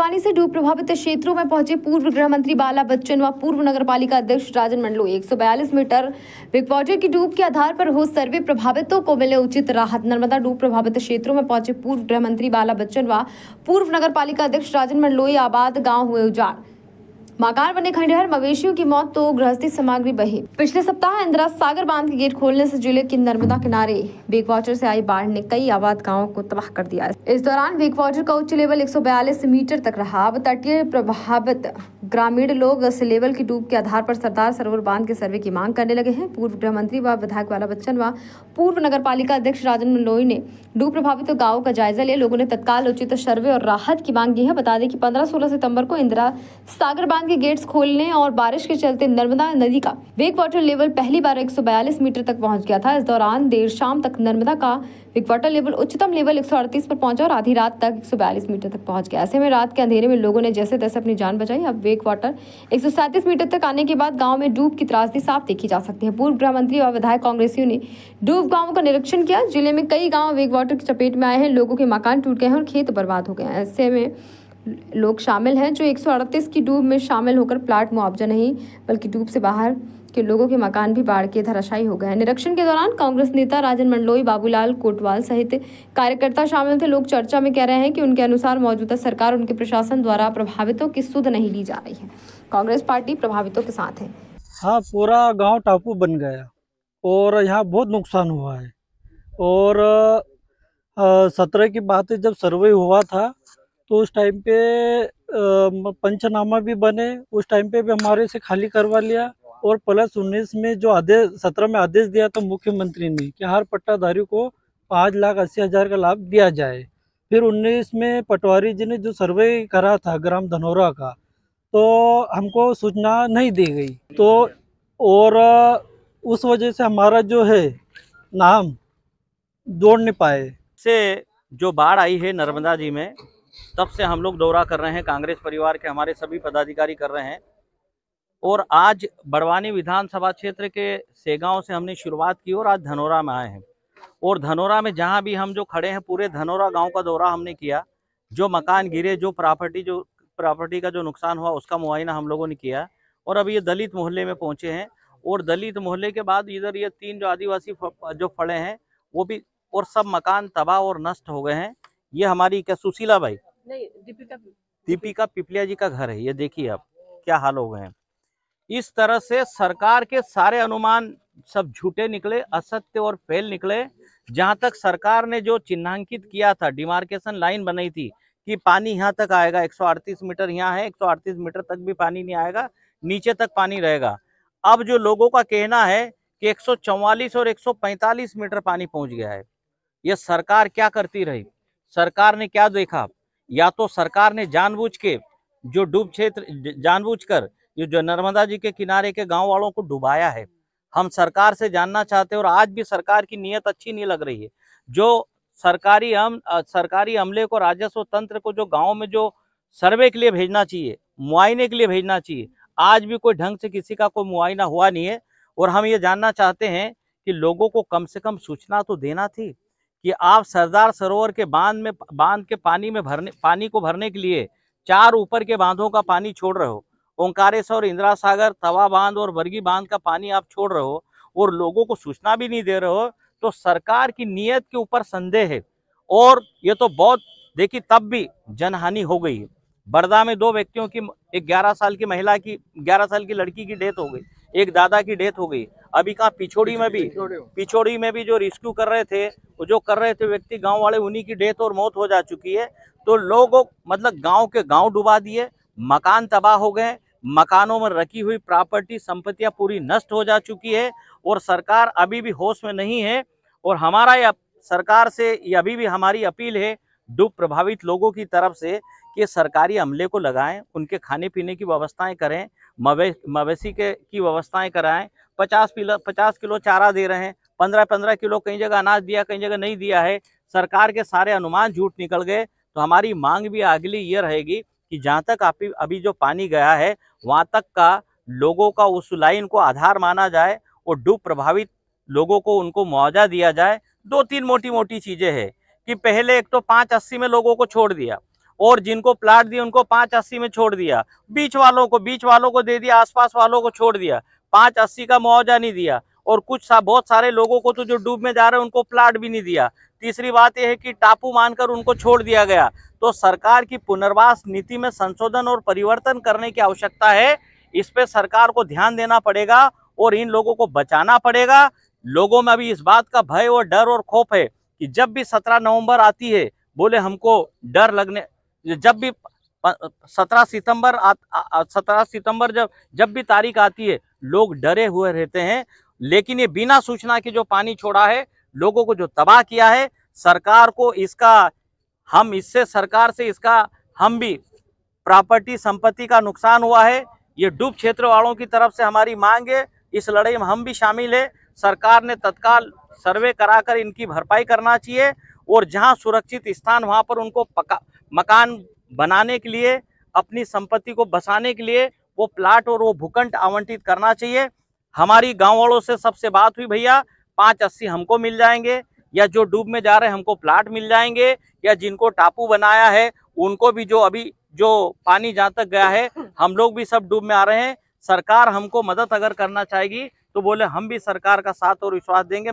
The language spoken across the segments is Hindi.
पानी से डूब प्रभावित क्षेत्रों में पहुंचे पूर्व गृह मंत्री बाला बच्चन व पूर्व नगरपालिका अध्यक्ष राजन मंडलोई। 142 मीटर बैकवाटर की डूब के आधार पर हो सर्वे, प्रभावितों को मिले उचित राहत। नर्मदा डूब प्रभावित क्षेत्रों में पहुंचे पूर्व गृह मंत्री बाला बच्चन व पूर्व नगरपालिका अध्यक्ष राजन मंडलोई। आबाद गाँव हुए उजाड़, मकान बने खंडहर, मवेशियों की मौत तो गृहस्थी सामग्री बही। पिछले सप्ताह इंदिरा सागर बांध के गेट खोलने से जिले के नर्मदा किनारे बैकवाटर से आई बाढ़ ने कई आबाद गांवों को तबाह कर दिया। इस दौरान बैकवाटर का उच्च लेवल 142 मीटर तक रहा। अब तटीय प्रभावित ग्रामीण लोग इस लेवल की डूब के आधार पर सरदार सरोवर बांध के सर्वे की मांग करने लगे हैं। पूर्व गृह मंत्री व विधायक बाला बच्चन व पूर्व नगरपालिका अध्यक्ष राजन मंडलोई ने डूब प्रभावित गाँवों का जायजा लिया। लोगों ने तत्काल उचित सर्वे और राहत की मांग की है। बता दें कि 15-16 सितंबर को इंदिरा सागर बांध के गेट्स खोलने और बारिश के चलते नर्मदा नदी का बैकवाटर लेवल पहली बार 142 मीटर तक पहुंच गया था। इस दौरान देर शाम तक नर्मदा का बैकवाटर लेवल उच्चतम लेवल 138 पर पहुंचा और आधी रात तक 142 मीटर तक पहुंच गया। ऐसे में रात के अंधेरे में लोगों ने जैसे तैसे अपनी जान बचाई। अब बैकवाटर 137 मीटर तक आने के बाद गांव में डूब की त्रासदी साफ देखी जा सकती है। पूर्व गृह मंत्री व विधायक कांग्रेसियों ने डूब गाँवों का निरीक्षण किया। जिले में कई गाँव बैकवाटर की चपेट में आए हैं। लोगों के मकान टूट गए हैं और खेत बर्बाद हो गए हैं। ऐसे में लोग शामिल हैं जो 138 की डूब में शामिल होकर प्लाट मुआवजा नहीं बल्कि डूब से बाहर के लोगों के मकान भी बाढ़ के धराशायी हो गए हैं। निरीक्षण के दौरान कांग्रेस नेता राजन मंडलोई, बाबूलाल कोटवाल सहित कार्यकर्ता शामिल थे। लोग चर्चा में कह रहे हैं कि उनके अनुसार मौजूदा सरकार उनके प्रशासन द्वारा प्रभावितों की सुध नहीं ली जा रही है। कांग्रेस पार्टी प्रभावितों के साथ है। हाँ, पूरा गांव टापू बन गया और यहाँ बहुत नुकसान हुआ है। और 17 की बात है, जब सर्वे हुआ था तो उस टाइम पे पंचनामा भी बने। उस टाइम पे भी हमारे से खाली करवा लिया। और प्लस 19 में जो आदेश 17 में आदेश दिया था मुख्यमंत्री ने कि हर पट्टाधारी को 5,80,000 का लाभ दिया जाए। फिर 19 में पटवारी जी ने जो सर्वे करा था ग्राम धनौरा का, तो हमको सूचना नहीं दी गई। तो और उस वजह से हमारा जो है नाम जोड़ नहीं पाए। से जो बाढ़ आई है नर्मदा जी में, तब से हम लोग दौरा कर रहे हैं। कांग्रेस परिवार के हमारे सभी पदाधिकारी कर रहे हैं। और आज बड़वानी विधानसभा क्षेत्र के सेगांव से हमने शुरुआत की और आज धनौरा में आए हैं। और धनौरा में जहां भी हम जो खड़े हैं, पूरे धनौरा गांव का दौरा हमने किया। जो मकान गिरे, जो प्रॉपर्टी का जो नुकसान हुआ, उसका मुआयना हम लोगों ने किया। और अब ये दलित मोहल्ले में पहुंचे हैं। और दलित मोहल्ले के बाद इधर ये 3 जो आदिवासी जो फड़े हैं वो भी, और सब मकान तबाह और नष्ट हो गए हैं। ये हमारी क्या सुशीला भाई नहीं, दीपिका पिपलिया जी का घर है। ये देखिए अब क्या हाल हो गए हैं। इस तरह से सरकार के सारे अनुमान सब झूठे निकले, असत्य और फेल निकले। जहां तक सरकार ने जो चिन्हांकित किया था, डिमार्केशन लाइन बनाई थी कि पानी यहाँ तक आएगा, 138 मीटर यहाँ है, 138 मीटर तक भी पानी नहीं आएगा, नीचे तक पानी रहेगा। अब जो लोगों का कहना है कि 144 और 145 मीटर पानी पहुंच गया है। ये सरकार क्या करती रही? सरकार ने क्या देखा? या तो सरकार ने जानबूझ के जो डूब क्षेत्र जानबूझकर ये जो नर्मदा जी के किनारे के गांव वालों को डुबाया है। हम सरकार से जानना चाहते हैं, और आज भी सरकार की नीयत अच्छी नहीं लग रही है। जो सरकारी अमले को, राजस्व तंत्र को जो गांव में जो सर्वे के लिए भेजना चाहिए, मुआयने के लिए भेजना चाहिए, आज भी कोई ढंग से किसी का कोई मुआयना हुआ नहीं है। और हम ये जानना चाहते हैं कि लोगों को कम से कम सूचना तो देना थी कि आप सरदार सरोवर के बांध के पानी को भरने के लिए 4 ऊपर के बांधों का पानी छोड़ रहे हो। ओंकारेश्वर, इंदिरा सागर, तवा बांध और बरगी बांध का पानी आप छोड़ रहे हो और लोगों को सूचना भी नहीं दे रहे हो। तो सरकार की नीयत के ऊपर संदेह है। और ये तो बहुत देखिए, तब भी जनहानि हो गई। बरदा में 2 व्यक्तियों की, एक 11 साल की महिला की, 11 साल की लड़की की डेथ हो गई, एक दादा की डेथ हो गई। अभी कहाँ पिछोड़ी में भी जो रेस्क्यू कर रहे थे, जो कर रहे थे व्यक्ति, गांव वाले, उन्हीं की डेथ और मौत हो जा चुकी है। तो लोगों मतलब गांव के गांव डुबा दिए, मकान तबाह हो गए, मकानों में रखी हुई प्रॉपर्टी संपत्तियां पूरी नष्ट हो जा चुकी है। और सरकार अभी भी होश में नहीं है। और हमारा सरकार से अभी भी हमारी अपील है डूब प्रभावित लोगों की तरफ से कि सरकारी अमले को लगाएं, उनके खाने पीने की व्यवस्थाएं करें, मवेशी की व्यवस्थाएं कराएं। 50 किलो चारा दे रहे हैं, 15 किलो कई जगह अनाज दिया, कई जगह नहीं दिया है। सरकार के सारे अनुमान झूठ निकल गए। तो हमारी मांग भी अगली ये रहेगी कि जहाँ तक अभी जो पानी गया है, वहाँ तक का लोगों का उस लाइन को आधार माना जाए और डूब प्रभावित लोगों को उनको मुआवजा दिया जाए। 2-3 मोटी मोटी चीजें हैं कि पहले एक तो 580 में लोगों को छोड़ दिया, और जिनको प्लाट दिए उनको 580 में छोड़ दिया, बीच वालों को दे दिया, आसपास वालों को छोड़ दिया, 580 का मुआवजा नहीं दिया। और बहुत सारे लोगों को तो जो डूब में जा रहे हैं उनको प्लाट भी नहीं दिया। तीसरी बात यह है कि टापू मानकर उनको छोड़ दिया गया। तो सरकार की पुनर्वास नीति में संशोधन और परिवर्तन करने की आवश्यकता है। इस पे सरकार को ध्यान देना पड़ेगा और इन लोगों को बचाना पड़ेगा। लोगों में अभी इस बात का भय और डर और खौफ है कि जब भी 17 नवंबर आती है, बोले हमको डर लगने, जब भी 17 सितंबर जब भी तारीख आती है, लोग डरे हुए रहते हैं। लेकिन ये बिना सूचना के जो पानी छोड़ा है, लोगों को जो तबाह किया है, सरकार को हम भी प्रॉपर्टी संपत्ति का नुकसान हुआ है। ये डूब क्षेत्र वालों की तरफ से हमारी मांग है, इस लड़ाई में हम भी शामिल है। सरकार ने तत्काल सर्वे कराकर इनकी भरपाई करना चाहिए और जहां सुरक्षित स्थान वहां पर उनको मकान बनाने के लिए, अपनी संपत्ति को बसाने के लिए वो प्लाट और वो भूखंड आवंटित करना चाहिए। हमारी गांव वालों से सबसे बात हुई, भैया 580 हमको मिल जाएंगे, या जो डूब में जा रहे हैं हमको प्लाट मिल जाएंगे, या जिनको टापू बनाया है उनको भी, जो पानी जहां तक गया है, हम लोग भी सब डूब में आ रहे हैं। सरकार हमको मदद अगर करना चाहेगी तो बोले हम भी सरकार का साथ और विश्वास देंगे।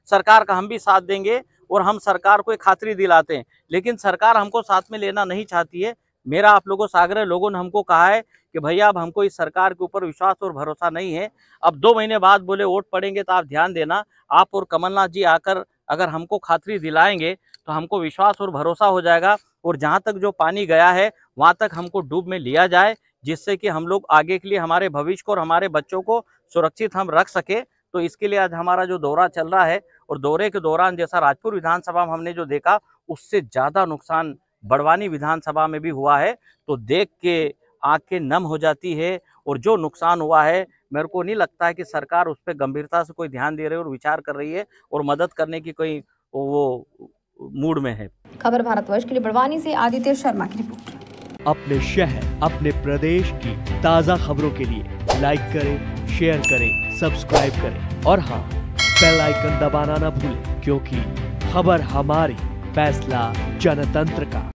सरकार का हम भी साथ देंगे और हम सरकार को एक खातरी दिलाते हैं। लेकिन सरकार हमको साथ में लेना नहीं चाहती है। मेरा आप लोगों से आग्रह, लोगों ने हमको कहा है कि भैया अब हमको इस सरकार के ऊपर विश्वास और भरोसा नहीं है। अब 2 महीने बाद बोले वोट पड़ेंगे तो आप ध्यान देना, आप और कमलनाथ जी आकर अगर हमको खातरी दिलाएंगे तो हमको विश्वास और भरोसा हो जाएगा और जहाँ तक जो पानी गया है वहाँ तक हमको डूब में लिया जाए, जिससे कि हम लोग आगे के लिए हमारे भविष्य को और हमारे बच्चों को सुरक्षित हम रख सके। तो इसके लिए आज हमारा जो दौरा चल रहा है, और दौरे के दौरान जैसा राजपुर विधानसभा में हमने जो देखा, उससे ज़्यादा नुकसान बड़वानी विधानसभा में भी हुआ है। तो देख के आंखें नम हो जाती है। और जो नुकसान हुआ है, मेरे को नहीं लगता है कि सरकार उस पर गंभीरता से कोई ध्यान दे रही है और विचार कर रही है और मदद करने की कोई वो मूड में है। खबर भारतवर्ष के लिए बड़वानी से आदित्य शर्मा की रिपोर्ट। अपने शहर, अपने प्रदेश की ताज़ा खबरों के लिए लाइक करें, शेयर करें, सब्सक्राइब करें और हाँ, बेल आइकन दबाना ना भूलें, क्योंकि खबर हमारी, फैसला जनतंत्र का।